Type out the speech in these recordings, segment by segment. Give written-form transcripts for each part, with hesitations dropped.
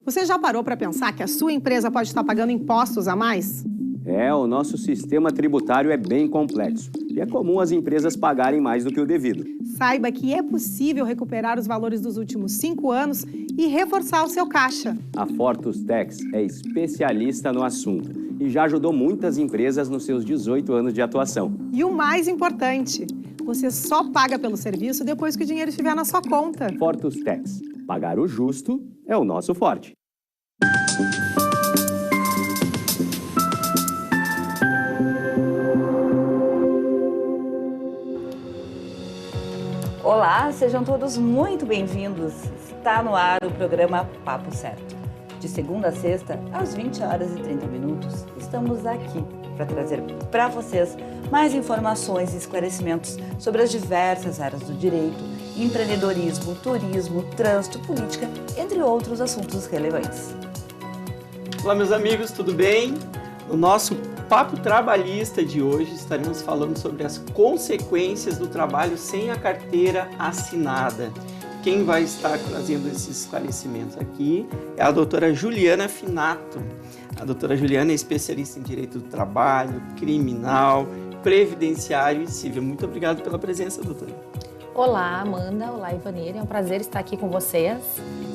Você já parou para pensar que a sua empresa pode estar pagando impostos a mais? O nosso sistema tributário é bem complexo e é comum as empresas pagarem mais do que o devido. Saiba que é possível recuperar os valores dos últimos 5 anos e reforçar o seu caixa. A Fortus Tax é especialista no assunto e já ajudou muitas empresas nos seus 18 anos de atuação. E o mais importante, você só paga pelo serviço depois que o dinheiro estiver na sua conta. Fortus Tax. Pagar o justo é o nosso forte. Olá, sejam todos muito bem-vindos. Está no ar o programa Papo Certo. De segunda a sexta, às 20 horas e 30 minutos, estamos aqui para trazer para vocês mais informações e esclarecimentos sobre as diversas áreas do direito, empreendedorismo, turismo, trânsito, política, entre outros assuntos relevantes. Olá, meus amigos, tudo bem? No nosso Papo Trabalhista de hoje, estaremos falando sobre as consequências do trabalho sem a carteira assinada. Quem vai estar trazendo esses esclarecimentos aqui é a doutora Juliana Finato. A doutora Juliana é especialista em direito do trabalho, criminal, previdenciário e civil. Muito obrigado pela presença, doutora. Olá, Amanda. Olá, Ivaneira. É um prazer estar aqui com vocês.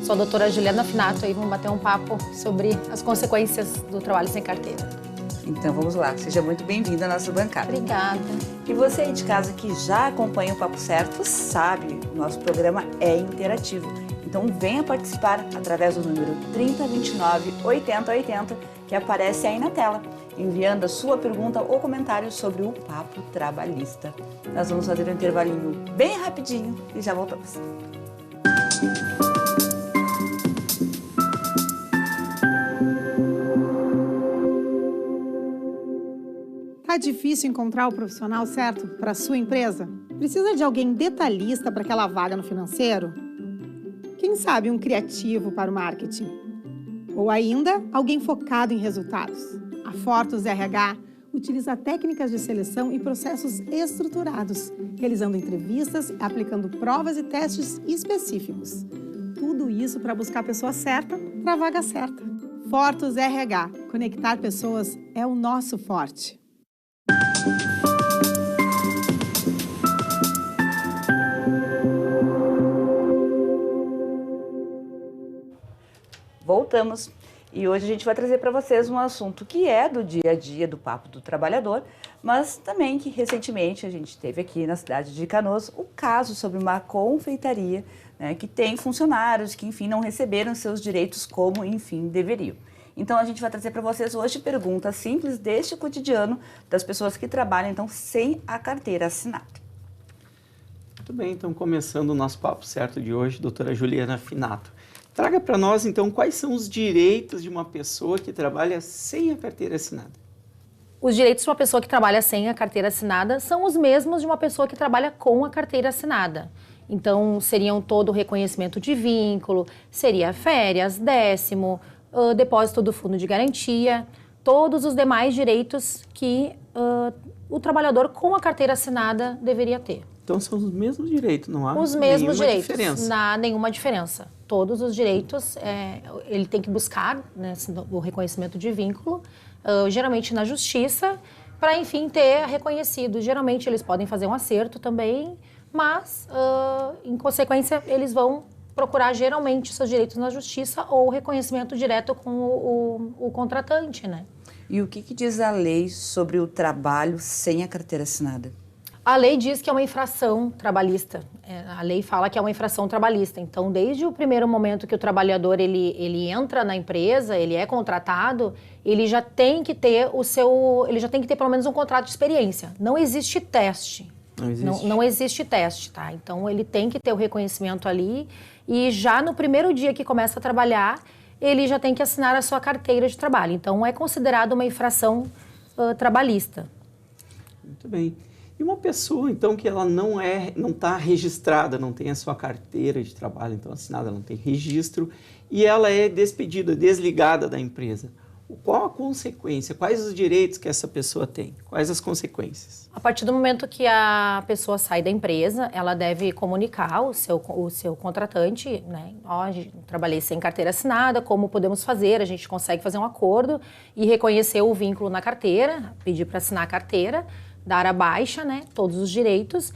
Sou a doutora Juliana Finato e vamos bater um papo sobre as consequências do trabalho sem carteira. Então vamos lá, seja muito bem-vinda à nossa bancada. Obrigada. E você aí de casa que já acompanha o Papo Certo sabe, nosso programa é interativo. Então venha participar através do número 3029 8080 que aparece aí na tela, enviando a sua pergunta ou comentário sobre o Papo Trabalhista. Nós vamos fazer um intervalinho bem rapidinho e já voltamos. Tá difícil encontrar o profissional certo para a sua empresa? Precisa de alguém detalhista para aquela vaga no financeiro? Quem sabe um criativo para o marketing? Ou ainda, alguém focado em resultados? A Fortus RH utiliza técnicas de seleção e processos estruturados, realizando entrevistas e aplicando provas e testes específicos. Tudo isso para buscar a pessoa certa para a vaga certa. Fortus RH. Conectar pessoas é o nosso forte. Voltamos e hoje a gente vai trazer para vocês um assunto que é do dia a dia do Papo do Trabalhador, mas também que recentemente a gente teve aqui na cidade de Canoas o caso sobre uma confeitaria, né, que tem funcionários que, enfim, não receberam seus direitos como, enfim, deveriam. Então a gente vai trazer para vocês hoje perguntas simples deste cotidiano das pessoas que trabalham então sem a carteira assinada. Muito bem, então começando o nosso Papo Certo de hoje, doutora Juliana Finato. Traga para nós então quais são os direitos de uma pessoa que trabalha sem a carteira assinada. Os direitos de uma pessoa que trabalha sem a carteira assinada são os mesmos de uma pessoa que trabalha com a carteira assinada. Então seriam todo o reconhecimento de vínculo, seria férias, décimo, depósito do fundo de garantia, todos os demais direitos que o trabalhador com a carteira assinada deveria ter. Então são os mesmos direitos, não há os mesmos nenhuma direitos, diferença. Não há nenhuma diferença. Todos os direitos, ele tem que buscar, né, o reconhecimento de vínculo, geralmente na justiça, para, enfim, ter reconhecido. Geralmente eles podem fazer um acerto também, mas, em consequência, eles vão procurar geralmente seus direitos na justiça ou reconhecimento direto com o contratante, né? E o que diz a lei sobre o trabalho sem a carteira assinada? A lei diz que é uma infração trabalhista. A lei fala que é uma infração trabalhista. Então, desde o primeiro momento que o trabalhador ele entra na empresa, ele é contratado, ele já tem que ter ele já tem que ter pelo menos um contrato de experiência. Não existe teste. Não existe teste, tá? Então, ele tem que ter o reconhecimento ali e já no primeiro dia que começa a trabalhar, ele já tem que assinar a sua carteira de trabalho. Então, é considerado uma infração trabalhista. Muito bem. E uma pessoa, então, que ela não está registrada, não tem a sua carteira de trabalho, então assinada, não tem registro, e ela é despedida, desligada da empresa. qual a consequência? Quais os direitos que essa pessoa tem? Quais as consequências? A partir do momento que a pessoa sai da empresa, ela deve comunicar o seu contratante, né? Ó, trabalhei sem carteira assinada, como podemos fazer? A gente consegue fazer um acordo e reconhecer o vínculo na carteira, pedir para assinar a carteira, dar a baixa, né? Todos os direitos.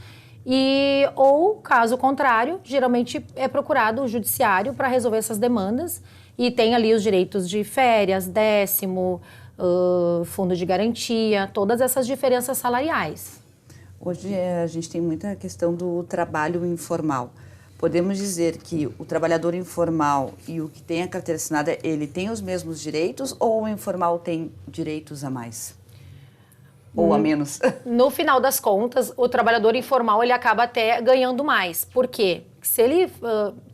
Ou, caso contrário, geralmente é procurado o judiciário para resolver essas demandas e tem ali os direitos de férias, 10º, fundo de garantia, todas essas diferenças salariais. Hoje a gente tem muita questão do trabalho informal. Podemos dizer que o trabalhador informal e o que tem a carteira assinada, ele tem os mesmos direitos ou o informal tem direitos a mais? Ou a menos? No final das contas, o trabalhador informal ele acaba até ganhando mais. Por quê? Se ele,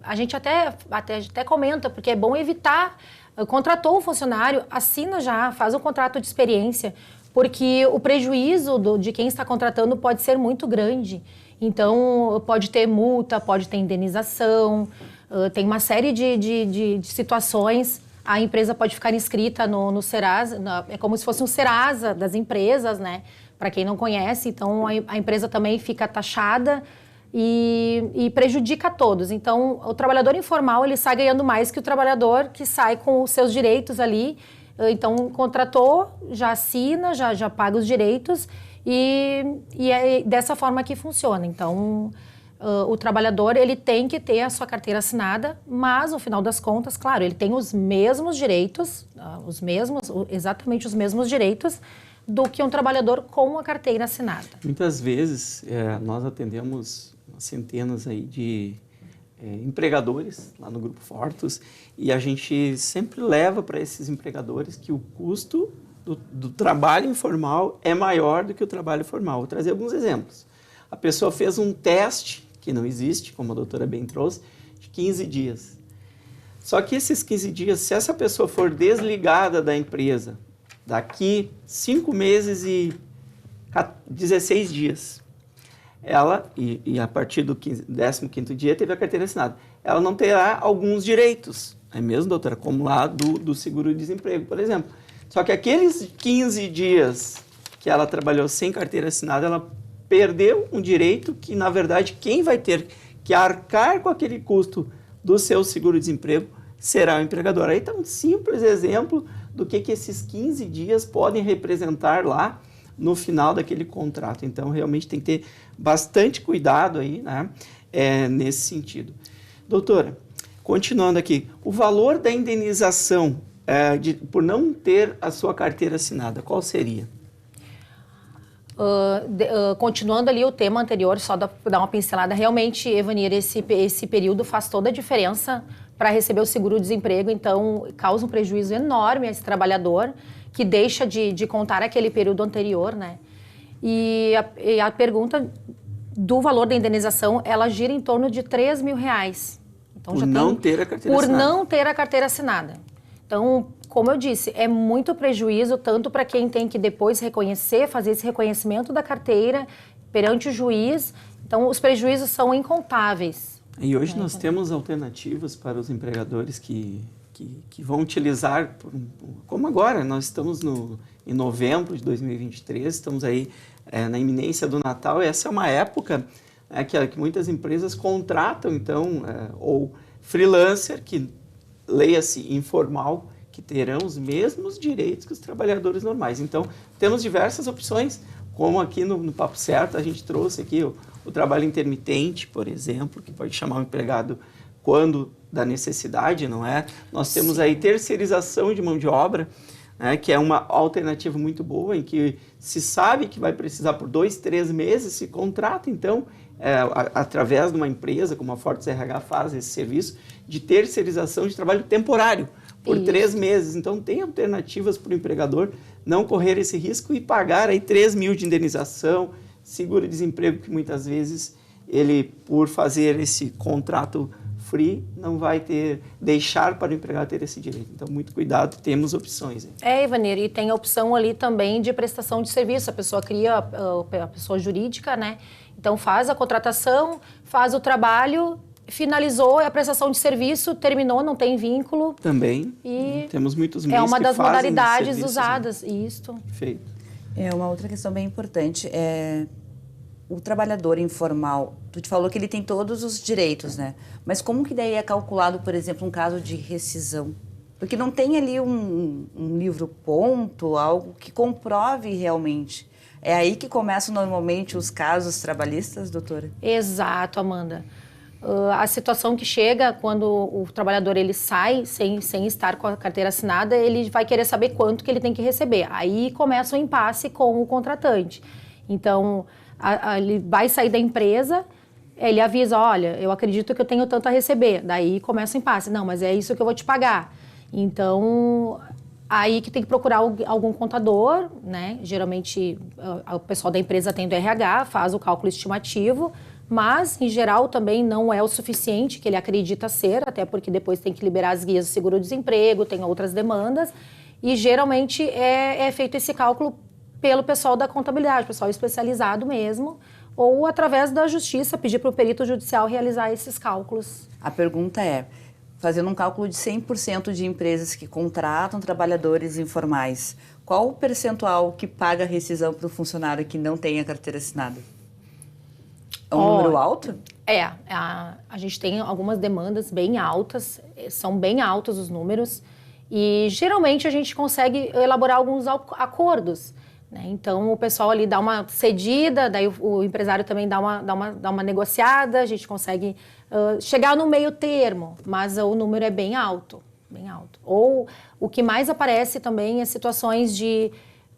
a gente até comenta, porque é bom evitar, contratou um funcionário, assina já, faz um contrato de experiência, porque o prejuízo de quem está contratando pode ser muito grande. Então, pode ter multa, pode ter indenização, tem uma série de situações. A empresa pode ficar inscrita no Serasa, é como se fosse um Serasa das empresas, né? Para quem não conhece, então a empresa também fica taxada e prejudica a todos. Então, o trabalhador informal, ele sai ganhando mais que o trabalhador que sai com os seus direitos ali. Então, contratou, já assina, já paga os direitos e é dessa forma que funciona. Então, o trabalhador, ele tem que ter a sua carteira assinada, mas, no final das contas, claro, ele tem os mesmos direitos, exatamente os mesmos direitos do que um trabalhador com a carteira assinada. Muitas vezes, nós atendemos centenas aí de empregadores lá no Grupo Fortus e a gente sempre leva para esses empregadores que o custo do trabalho informal é maior do que o trabalho formal. Vou trazer alguns exemplos. A pessoa fez um teste, que não existe, como a doutora bem trouxe, de 15 dias. Só que esses 15 dias, se essa pessoa for desligada da empresa daqui 5 meses e 16 dias, ela, e a partir do 15º dia, teve a carteira assinada, ela não terá alguns direitos, é mesmo, doutora? Como lá do seguro-desemprego, por exemplo. Só que aqueles 15 dias que ela trabalhou sem carteira assinada, ela perdeu um direito que, na verdade, quem vai ter que arcar com aquele custo do seu seguro-desemprego será o empregador. Aí está um simples exemplo do que esses 15 dias podem representar lá no final daquele contrato. Então, realmente tem que ter bastante cuidado aí, né, nesse sentido. Doutora, continuando aqui, o valor da indenização por não ter a sua carteira assinada, qual seria? Continuando ali o tema anterior, só dar uma pincelada, realmente, Evanir, esse período faz toda a diferença para receber o seguro-desemprego, então causa um prejuízo enorme a esse trabalhador que deixa de contar aquele período anterior, né? E a pergunta do valor da indenização, ela gira em torno de R$3.000. Então, por não ter a carteira assinada. Por não ter a carteira assinada. Então, como eu disse, é muito prejuízo, tanto para quem tem que depois fazer esse reconhecimento da carteira perante o juiz. Então, os prejuízos são incontáveis. E hoje nós temos alternativas para os empregadores que vão utilizar, como agora, nós estamos em novembro de 2023, estamos aí na iminência do Natal, e essa é uma época que muitas empresas contratam, então, ou freelancer, que leia-se informal, que terão os mesmos direitos que os trabalhadores normais. Então, temos diversas opções, como aqui no Papo Certo, a gente trouxe aqui o trabalho intermitente, por exemplo, que pode chamar o empregado quando da necessidade, não é? Nós temos aí terceirização de mão de obra, né, que é uma alternativa muito boa, em que se sabe que vai precisar por 2, 3 meses, se contrata, então, através de uma empresa, como a Fortus RH faz esse serviço, de terceirização de trabalho temporário, por 3 meses. Então, tem alternativas para o empregador não correr esse risco e pagar aí 3 mil de indenização, seguro-desemprego, que muitas vezes ele, por fazer esse contrato free, não vai deixar para o empregado ter esse direito. Então, muito cuidado, temos opções. Ivanir, e tem a opção ali também de prestação de serviço. A pessoa cria a pessoa jurídica, né? Então, faz a contratação, faz o trabalho, finalizou a prestação de serviço, terminou, não tem vínculo. Também. E temos muitos meios é uma que das fazem modalidades serviços, usadas, né? isto. Perfeito. Uma outra questão bem importante é o trabalhador informal. Tu te falou que ele tem todos os direitos, né? Mas como que daí é calculado, por exemplo, um caso de rescisão? Porque não tem ali um livro-ponto, algo que comprove realmente. É aí que começam normalmente os casos trabalhistas, doutora? Exato, Amanda. A situação que chega quando o trabalhador ele sai sem estar com a carteira assinada, ele vai querer saber quanto que ele tem que receber. Aí começa o impasse com o contratante. Então, ele vai sair da empresa, ele avisa, olha, eu acredito que eu tenho tanto a receber. Daí começa o impasse. Não, mas é isso que eu vou te pagar. Então, aí que tem que procurar algum contador, né? Geralmente, o pessoal da empresa tem do RH, faz o cálculo estimativo, mas, em geral, também não é o suficiente que ele acredita ser, até porque depois tem que liberar as guias do seguro-desemprego, tem outras demandas, e geralmente é feito esse cálculo pelo pessoal da contabilidade, pessoal especializado mesmo, ou através da justiça, pedir para o perito judicial realizar esses cálculos. A pergunta é, fazendo um cálculo de 100% de empresas que contratam trabalhadores informais, qual o percentual que paga a rescisão para o funcionário que não tem a carteira assinada? É um número alto? A gente tem algumas demandas bem altas, são bem altos os números, e geralmente a gente consegue elaborar alguns acordos, né? Então o pessoal ali dá uma cedida, daí o empresário também dá uma negociada, a gente consegue chegar no meio termo, mas o número é bem alto, bem alto. Ou o que mais aparece também é situações de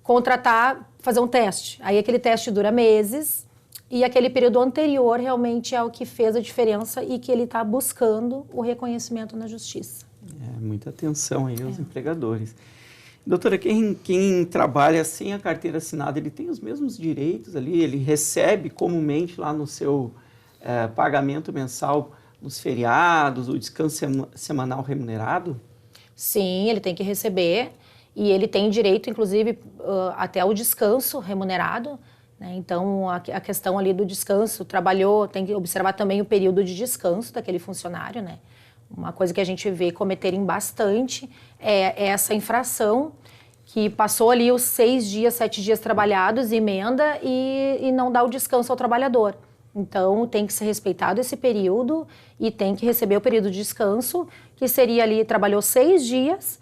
contratar, fazer um teste, aí aquele teste dura meses, e aquele período anterior realmente é o que fez a diferença e que ele está buscando o reconhecimento na justiça. Muita atenção aí aos empregadores. Doutora, quem trabalha sem a carteira assinada, ele tem os mesmos direitos ali? Ele recebe comumente lá no seu pagamento mensal nos feriados, o descanso semanal remunerado? Sim, ele tem que receber e ele tem direito, inclusive, até ao descanso remunerado. Então, a questão ali do descanso, trabalhou, tem que observar também o período de descanso daquele funcionário, né? Uma coisa que a gente vê cometerem bastante é essa infração que passou ali os 6 dias, 7 dias trabalhados, emenda e não dá o descanso ao trabalhador. Então, tem que ser respeitado esse período e tem que receber o período de descanso, que seria ali, trabalhou 6 dias,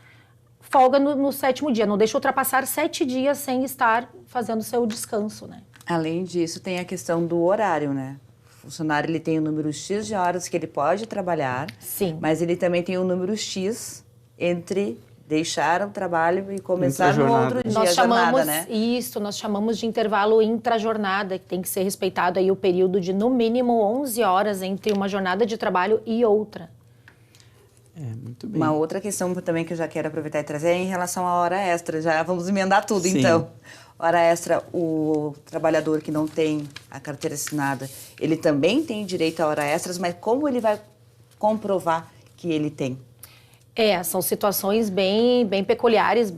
folga no 7º dia, não deixa ultrapassar 7 dias sem estar fazendo seu descanso, né? Além disso, tem a questão do horário, né? O funcionário ele tem o número X de horas que ele pode trabalhar, Sim. Mas ele também tem o número X entre deixar o trabalho e começar no outro dia a jornada, né? Isso, nós chamamos de intervalo intra-jornada, que tem que ser respeitado aí o período de no mínimo 11 horas entre uma jornada de trabalho e outra. Muito bem. Uma outra questão também que eu já quero aproveitar e trazer é em relação à hora extra. Já vamos emendar tudo, Sim. Então. Hora extra, o trabalhador que não tem a carteira assinada, ele também tem direito a hora extras, mas como ele vai comprovar que ele tem? São situações bem peculiares,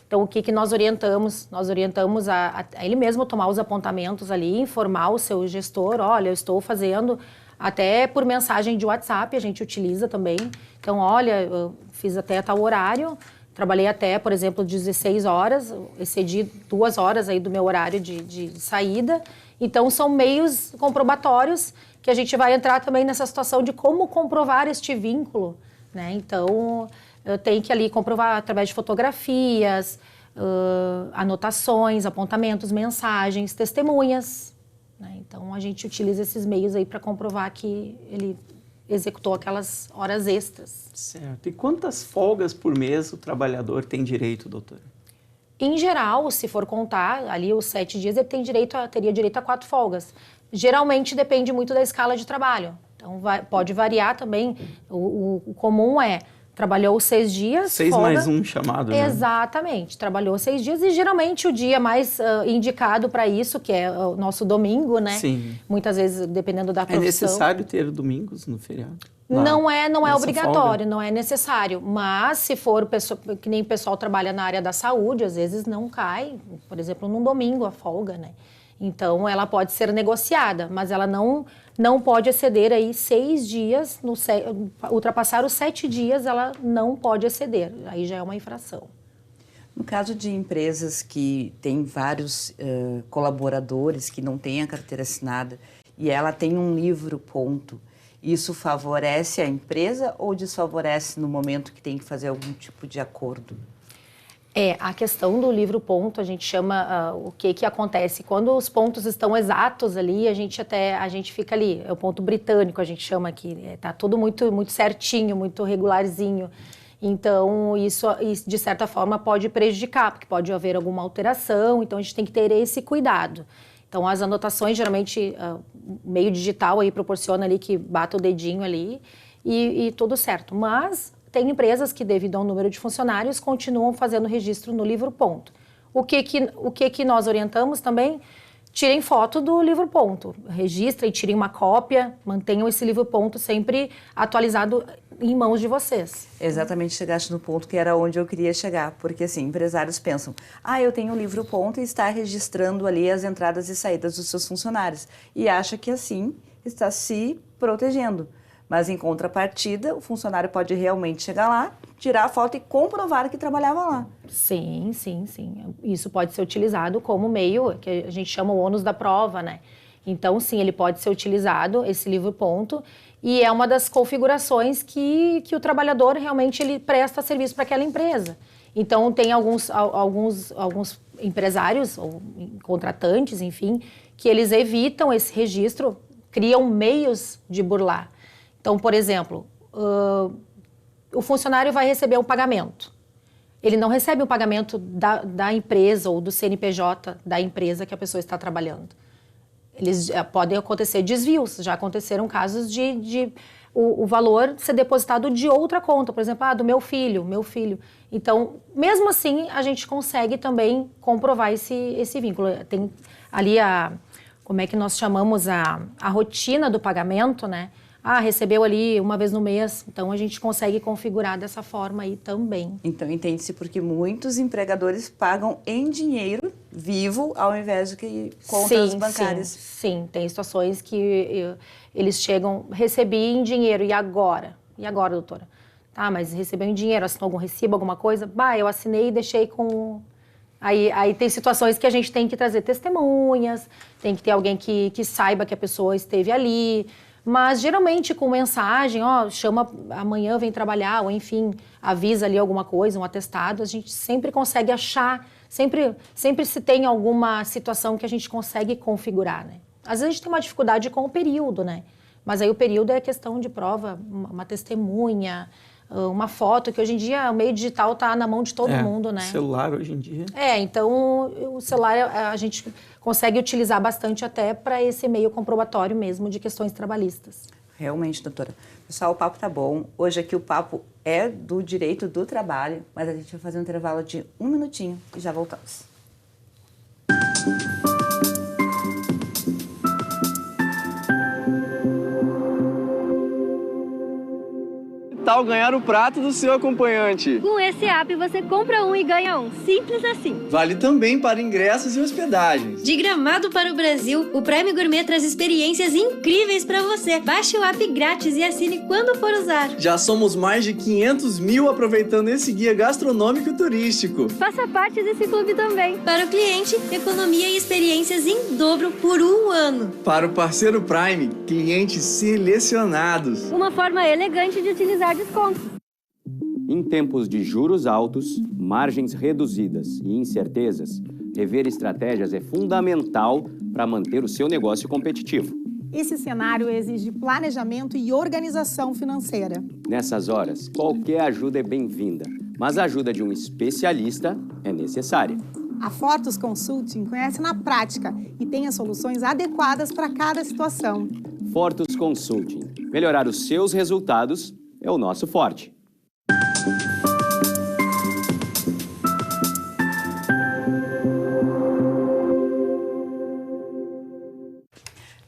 Então, o que nós orientamos? Nós orientamos a ele mesmo tomar os apontamentos ali, informar o seu gestor, olha, eu estou fazendo, até por mensagem de WhatsApp, a gente utiliza também. Então, olha, eu fiz até tal horário, trabalhei até, por exemplo, 16 horas, excedi 2 horas aí do meu horário de saída. Então, são meios comprobatórios que a gente vai entrar também nessa situação de como comprovar este vínculo, né? Então, eu tenho que ali comprovar através de fotografias, anotações, apontamentos, mensagens, testemunhas, né? Então, a gente utiliza esses meios aí para comprovar que ele executou aquelas horas extras. Certo. E quantas folgas por mês o trabalhador tem direito, doutora? Em geral, se for contar ali os 7 dias, ele teria direito a 4 folgas. Geralmente depende muito da escala de trabalho. Então pode variar também. O comum é trabalhou 6 dias, 6 folga. mais um chamado, né? Exatamente. Trabalhou 6 dias e geralmente o dia mais indicado para isso, que é o nosso domingo, né? Sim. Muitas vezes, dependendo da profissão. É necessário ter domingos no feriado? Não é obrigatório, folga. não é necessário. Mas se for que nem o pessoal trabalha na área da saúde, às vezes não cai, por exemplo, num domingo a folga, né? Então, ela pode ser negociada, mas ela não pode exceder aí 6 dias, ultrapassar os 7 dias, ela não pode exceder, aí já é uma infração. No caso de empresas que têm vários colaboradores que não têm a carteira assinada e ela tem um livro ponto, isso favorece a empresa ou desfavorece no momento que tem que fazer algum tipo de acordo? A questão do livro ponto, a gente chama o que acontece. Quando os pontos estão exatos ali, a gente fica ali, é o ponto britânico, a gente chama aqui, tá tudo muito, muito certinho, muito regularzinho. Então, isso, de certa forma, pode prejudicar, porque pode haver alguma alteração, então a gente tem que ter esse cuidado. Então, as anotações, geralmente, meio digital aí proporciona ali que bata o dedinho ali e tudo certo. Mas tem empresas que, devido ao número de funcionários, continuam fazendo registro no livro ponto. O que nós orientamos também? Tirem foto do livro ponto, registrem, tirem uma cópia, mantenham esse livro ponto sempre atualizado em mãos de vocês. Exatamente, chegaste no ponto que era onde eu queria chegar, porque assim, empresários pensam, eu tenho um livro ponto e está registrando ali as entradas e saídas dos seus funcionários, e acha que assim está se protegendo. Mas, em contrapartida, o funcionário pode realmente chegar lá, tirar a foto e comprovar que trabalhava lá. Sim. Isso pode ser utilizado como meio, que a gente chama o ônus da prova, né? Então, sim, ele pode ser utilizado, esse livro ponto, e é uma das configurações que o trabalhador realmente ele presta serviço para aquela empresa. Então, tem alguns empresários, ou contratantes, enfim, que eles evitam esse registro, criam meios de burlar. Então, por exemplo, o funcionário vai receber um pagamento. Ele não recebe o pagamento da empresa ou do CNPJ da empresa que a pessoa está trabalhando. Podem acontecer desvios, já aconteceram casos de o valor ser depositado de outra conta, por exemplo, do meu filho. Então, mesmo assim, a gente consegue também comprovar esse vínculo. Tem ali como é que nós chamamos a rotina do pagamento, né? Recebeu ali uma vez no mês, então a gente consegue configurar dessa forma aí também. Então, entende-se porque muitos empregadores pagam em dinheiro vivo ao invés de que contas bancárias. Sim, tem situações que eles chegam, recebi em dinheiro, e agora? E agora, doutora? Tá, mas recebeu em dinheiro, assinou algum recibo, alguma coisa? Eu assinei e deixei com... Aí tem situações que a gente tem que trazer testemunhas, tem que ter alguém que saiba que a pessoa esteve ali... Mas, geralmente, com mensagem, chama amanhã, vem trabalhar, ou enfim, avisa ali alguma coisa, um atestado, a gente sempre consegue achar, sempre se tem alguma situação que a gente consegue configurar, né? Às vezes a gente tem uma dificuldade com o período, né? Mas aí o período é questão de prova, uma testemunha, uma foto, que hoje em dia o meio digital está na mão de todo mundo, né? Celular hoje em dia. Então o celular a gente consegue utilizar bastante até para esse meio comprobatório mesmo de questões trabalhistas. Realmente, doutora. Pessoal, o papo tá bom. Hoje aqui o papo é do direito do trabalho, mas a gente vai fazer um intervalo de 1 minutinho e já voltamos. Tal ganhar o prato do seu acompanhante. Com esse app você compra um e ganha um. Simples assim. Vale também para ingressos e hospedagens. De Gramado para o Brasil, o Prime Gourmet traz experiências incríveis para você. Baixe o app grátis e assine quando for usar. Já somos mais de 500 mil aproveitando esse guia gastronômico e turístico. Faça parte desse clube também. Para o cliente, economia e experiências em dobro por 1 ano. Para o parceiro Prime, clientes selecionados. Uma forma elegante de utilizar descontos. Em tempos de juros altos, margens reduzidas e incertezas, rever estratégias é fundamental para manter o seu negócio competitivo. Esse cenário exige planejamento e organização financeira. Nessas horas, qualquer ajuda é bem-vinda, mas a ajuda de um especialista é necessária. A Fortus Consulting conhece na prática e tem as soluções adequadas para cada situação. Fortus Consulting. Melhorar os seus resultados é o nosso forte.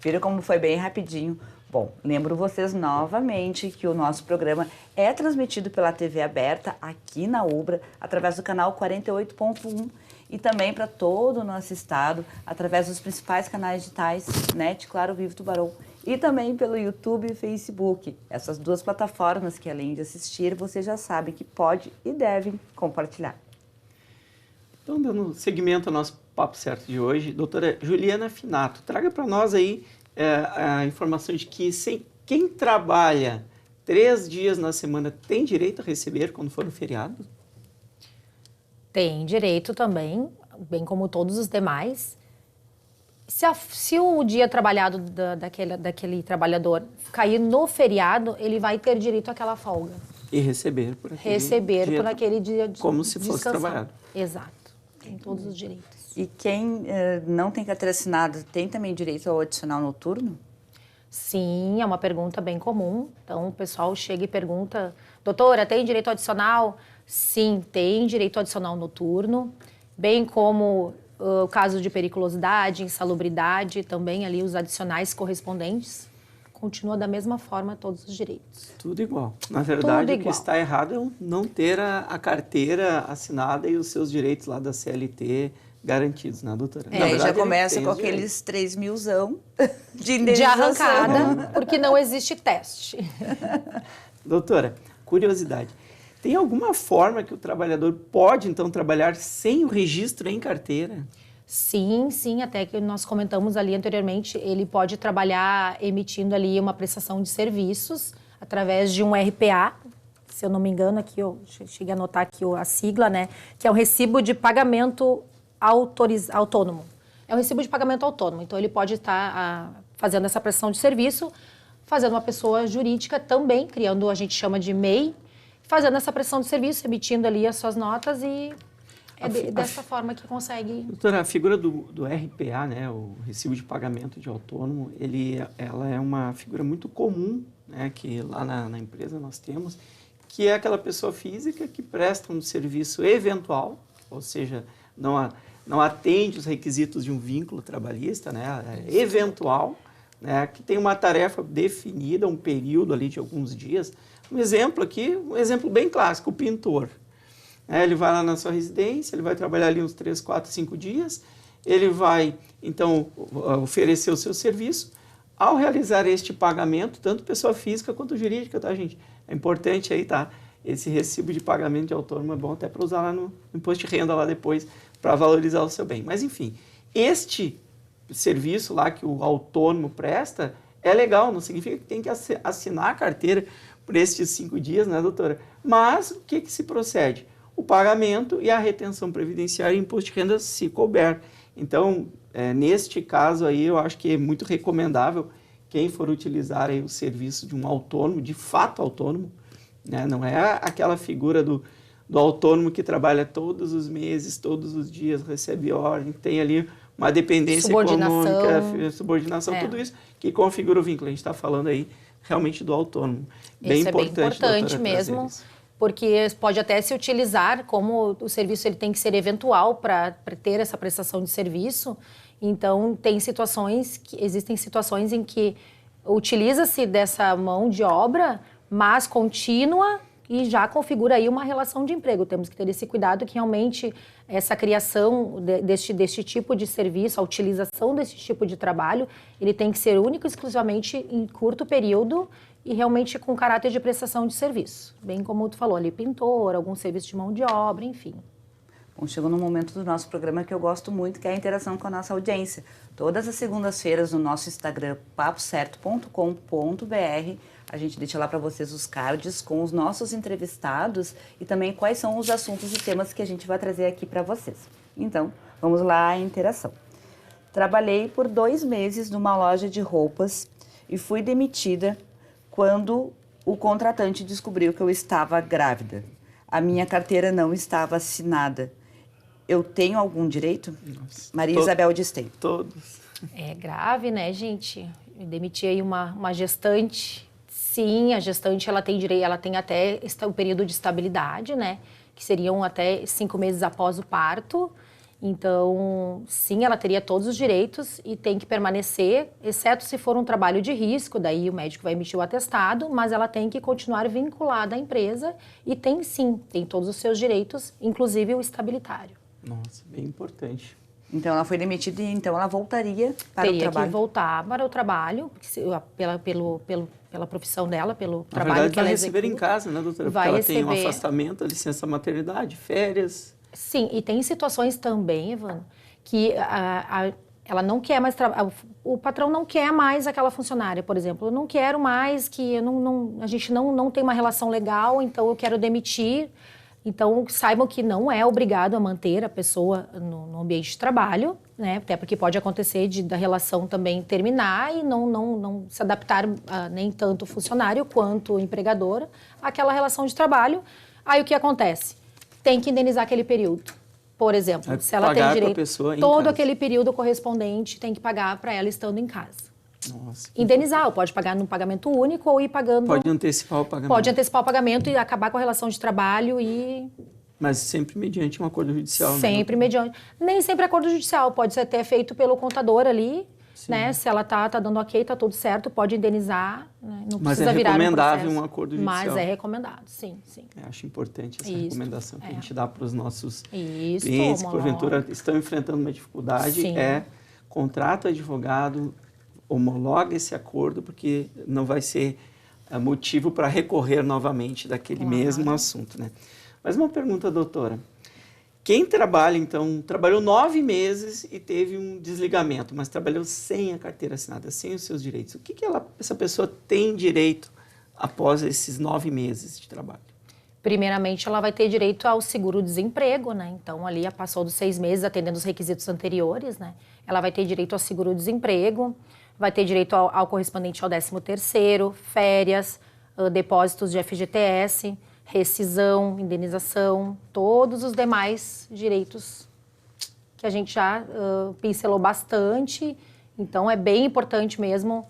Viram como foi bem rapidinho? Bom, lembro vocês novamente que o nosso programa é transmitido pela TV aberta aqui na Ubra, através do canal 48.1. e também para todo o nosso estado, através dos principais canais digitais, NET, Claro, Vivo, Tubarão, e também pelo YouTube e Facebook. Essas duas plataformas que, além de assistir, vocês já sabem que pode e devem compartilhar. Então, dando seguimento ao nosso Papo Certo de hoje, doutora Juliana Finato, traga para nós aí a informação de que quem trabalha 3 dias na semana tem direito a receber quando for um feriado? Tem direito também, bem como todos os demais. Se o dia trabalhado daquele trabalhador cair no feriado, ele vai ter direito àquela folga. E receber por aquele dia de como se fosse trabalhado. Exato. Tem todos os direitos. E quem não tem carteira assinada tem também direito ao adicional noturno? Sim, é uma pergunta bem comum. Então, o pessoal chega e pergunta, doutora, tem direito adicional? Sim, tem direito adicional noturno, bem como o caso de periculosidade, insalubridade, também ali os adicionais correspondentes. Continua da mesma forma todos os direitos. Tudo igual. Na verdade, Tudo o que está errado é não ter a carteira assinada e os seus direitos lá da CLT garantidos, né, doutora? Na verdade, já começa com aqueles 3.000zão de indenização. De arrancada, porque não existe teste. Doutora, curiosidade. Tem alguma forma que o trabalhador pode, então, trabalhar sem o registro em carteira? Sim, até que nós comentamos ali anteriormente, ele pode trabalhar emitindo ali uma prestação de serviços através de um RPA, se eu não me engano, aqui eu cheguei a anotar aqui a sigla, né, que é o Recibo de Pagamento Autônomo. É um recibo de pagamento autônomo, então ele pode estar fazendo essa prestação de serviço, fazendo uma pessoa jurídica também, criando, a gente chama de MEI, fazendo essa prestação de serviço, emitindo ali as suas notas e dessa forma que consegue... Doutora, a figura do RPA, né, o Recibo de Pagamento de Autônomo, ela é uma figura muito comum, né, que lá na empresa nós temos, que é aquela pessoa física que presta um serviço eventual, ou seja, não atende os requisitos de um vínculo trabalhista, né, é eventual, né, que tem uma tarefa definida, um período ali de alguns dias. Um exemplo aqui, um exemplo bem clássico, o pintor. Ele vai lá na sua residência, ele vai trabalhar ali uns 3, 4, 5 dias, ele vai, então, oferecer o seu serviço. Ao realizar este pagamento, tanto pessoa física quanto jurídica, tá, gente? É importante aí, tá? Esse recibo de pagamento de autônomo é bom até para usar lá no imposto de renda lá depois, para valorizar o seu bem. Mas, enfim, este serviço lá que o autônomo presta é legal, não significa que tem que assinar a carteira por estes 5 dias, né, doutora? Mas o que se procede? O pagamento e a retenção previdenciária e imposto de renda se couber. Então, neste caso aí, eu acho que é muito recomendável quem for utilizar aí o serviço de um autônomo, de fato autônomo, né? Não é aquela figura do autônomo que trabalha todos os meses, todos os dias, recebe ordem, tem ali uma dependência econômica, subordinação, tudo isso que configura o vínculo. A gente está falando aí realmente do autônomo. Bem importante, bem importante mesmo, porque pode até se utilizar como o serviço ele tem que ser eventual para ter essa prestação de serviço. Então, existem situações em que utiliza-se dessa mão de obra, mas contínua e já configura aí uma relação de emprego. Temos que ter esse cuidado que realmente essa criação deste tipo de serviço, a utilização desse tipo de trabalho, ele tem que ser único e exclusivamente em curto período e realmente com caráter de prestação de serviço. Bem como tu falou ali, pintor, algum serviço de mão de obra, enfim. Bom, chegou no momento do nosso programa que eu gosto muito, que é a interação com a nossa audiência. Todas as segundas-feiras no nosso Instagram, papocerto.com.br, a gente deixa lá para vocês os cards com os nossos entrevistados e também quais são os assuntos e temas que a gente vai trazer aqui para vocês. Então, vamos lá à interação. Trabalhei por 2 meses numa loja de roupas e fui demitida quando o contratante descobriu que eu estava grávida. A minha carteira não estava assinada. Eu tenho algum direito? Nossa, Maria Isabel diz tem. Todos. É grave, né, gente? Eu demiti aí uma gestante. Sim, a gestante ela tem direito, ela tem até o período de estabilidade, né? Que seriam até 5 meses após o parto. Então, sim, ela teria todos os direitos e tem que permanecer, exceto se for um trabalho de risco, daí o médico vai emitir o atestado, mas ela tem que continuar vinculada à empresa e tem todos os seus direitos, inclusive o estabilitário. Nossa, bem importante. Então, ela foi demitida e então ela voltaria para o Teria trabalho. que voltar para o trabalho, pela profissão dela, pelo Na trabalho verdade, que ela vai receber em executa. casa, né, doutora? Vai Porque ela tem um receber. afastamento, licença maternidade, férias. Sim, e tem situações também, Evandro, que ela não quer mais o patrão não quer mais aquela funcionária, por exemplo. Eu não quero mais que a gente não tem uma relação legal, então eu quero demitir. Então, saibam que não é obrigado a manter a pessoa no ambiente de trabalho, né? Até porque pode acontecer da relação também terminar e não se adaptar nem tanto o funcionário quanto o empregador àquela relação de trabalho. Aí o que acontece? Tem que indenizar aquele período. Por exemplo, se ela tem Pagar pra direito, pessoa em todo casa. aquele período correspondente tem que pagar para ela estando em casa. Nossa. Indenizar, ou pode pagar num pagamento único ou ir pagando... Pode antecipar o pagamento. Pode antecipar o pagamento e acabar com a relação de trabalho e... Mas sempre mediante um acordo judicial. né? Sempre mediante. Nem sempre acordo judicial, pode ser até feito pelo contador ali, Sim. né? Se ela tá dando ok, tá tudo certo, pode indenizar, né? Não Mas precisa é virar recomendável processo. um acordo judicial. Mas é recomendado, sim. Eu acho importante essa Isso, recomendação que a é. gente dá para os nossos Isso, clientes que, homologa. porventura, estão enfrentando uma dificuldade, Sim. contrata advogado, homologa esse acordo, porque não vai ser motivo para recorrer novamente daquele mesmo assunto, né? Mas uma pergunta, doutora. Quem trabalha, então, trabalhou 9 meses e teve um desligamento, mas trabalhou sem a carteira assinada, sem os seus direitos, o que essa pessoa tem direito após esses 9 meses de trabalho? Primeiramente, ela vai ter direito ao seguro-desemprego, né? Então, ali, passou dos 6 meses, atendendo os requisitos anteriores, né? Ela vai ter direito ao seguro-desemprego, vai ter direito ao correspondente ao 13º, férias, depósitos de FGTS, rescisão, indenização, todos os demais direitos que a gente já pincelou bastante. Então, é bem importante mesmo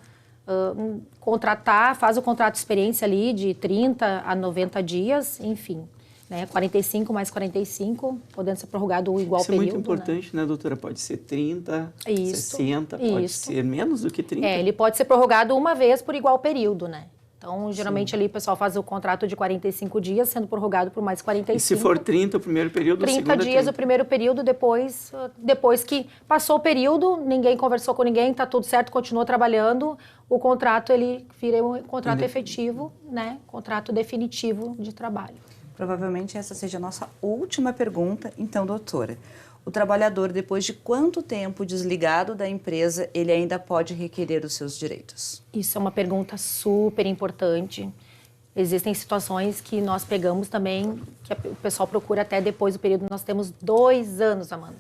contratar, faz o contrato de experiência ali de 30 a 90 dias, enfim, né? 45 mais 45, podendo ser prorrogado o igual Isso período. Isso é muito importante, né, doutora? Pode ser 30, Isso, 60, pode isso. ser menos do que 30. Ele pode ser prorrogado uma vez por igual período, né? Então, geralmente ali o pessoal faz o contrato de 45 dias, sendo prorrogado por mais 45. E se for 30 o primeiro período, o 30 segundo dias 30. o primeiro período, depois que passou o período, ninguém conversou com ninguém, tá tudo certo, continuou trabalhando, o contrato ele vira um contrato efetivo, né? Contrato definitivo de trabalho. Provavelmente essa seja a nossa última pergunta. Então, doutora, o trabalhador, depois de quanto tempo desligado da empresa, ele ainda pode requerer os seus direitos? Isso é uma pergunta super importante. Existem situações que nós pegamos também, que o pessoal procura até depois do período. Nós temos 2 anos, Amanda.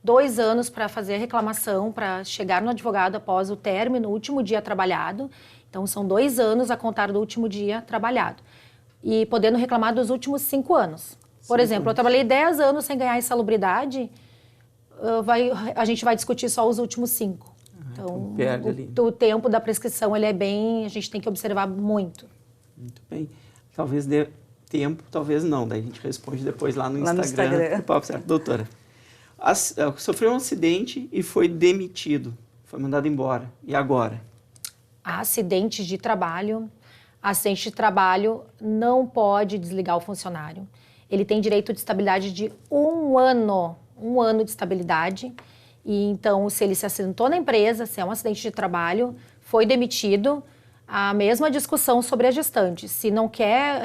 2 anos para fazer a reclamação, para chegar no advogado após o término, o último dia trabalhado. Então, são 2 anos a contar do último dia trabalhado. E podendo reclamar dos últimos 5 anos. Por exemplo, eu trabalhei 10 anos sem ganhar insalubridade, a gente vai discutir só os últimos 5. Então, perde ali. o tempo da prescrição, ele é bem... A gente tem que observar muito. Muito bem. Talvez dê tempo, talvez não. Daí a gente responde depois lá no Instagram. Instagram. Do Papo Certo. Doutora, sofreu um acidente e foi demitido. Foi mandado embora. E agora? Acidente de trabalho não pode desligar o funcionário. Ele tem direito de estabilidade de 1 ano. 1 ano de estabilidade. E então, se ele se acidentou na empresa, se é um acidente de trabalho, foi demitido, a mesma discussão sobre a gestante. Se não quer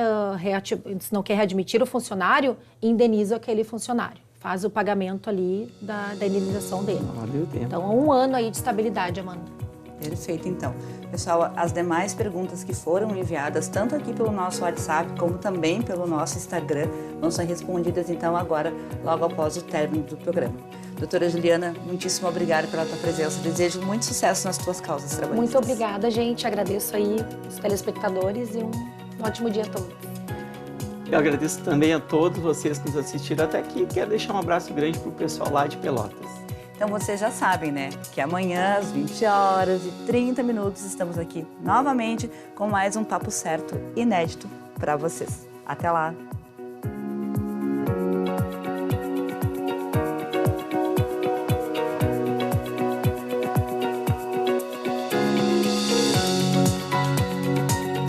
readmitir o funcionário, indeniza aquele funcionário. Faz o pagamento ali da indenização dele. Olha o tempo. Então, 1 ano aí de estabilidade, Amanda. Perfeito, então. Pessoal, as demais perguntas que foram enviadas, tanto aqui pelo nosso WhatsApp, como também pelo nosso Instagram, vão ser respondidas, então, agora, logo após o término do programa. Doutora Juliana, muitíssimo obrigada pela tua presença. Desejo muito sucesso nas tuas causas trabalhistas. Muito obrigada, gente. Agradeço aí os telespectadores e um ótimo dia a todos. Eu agradeço também a todos vocês que nos assistiram até aqui. Quero deixar um abraço grande para o pessoal lá de Pelotas. Então vocês já sabem, né? Que amanhã, às 20h30, estamos aqui novamente com mais um Papo Certo inédito para vocês. Até lá!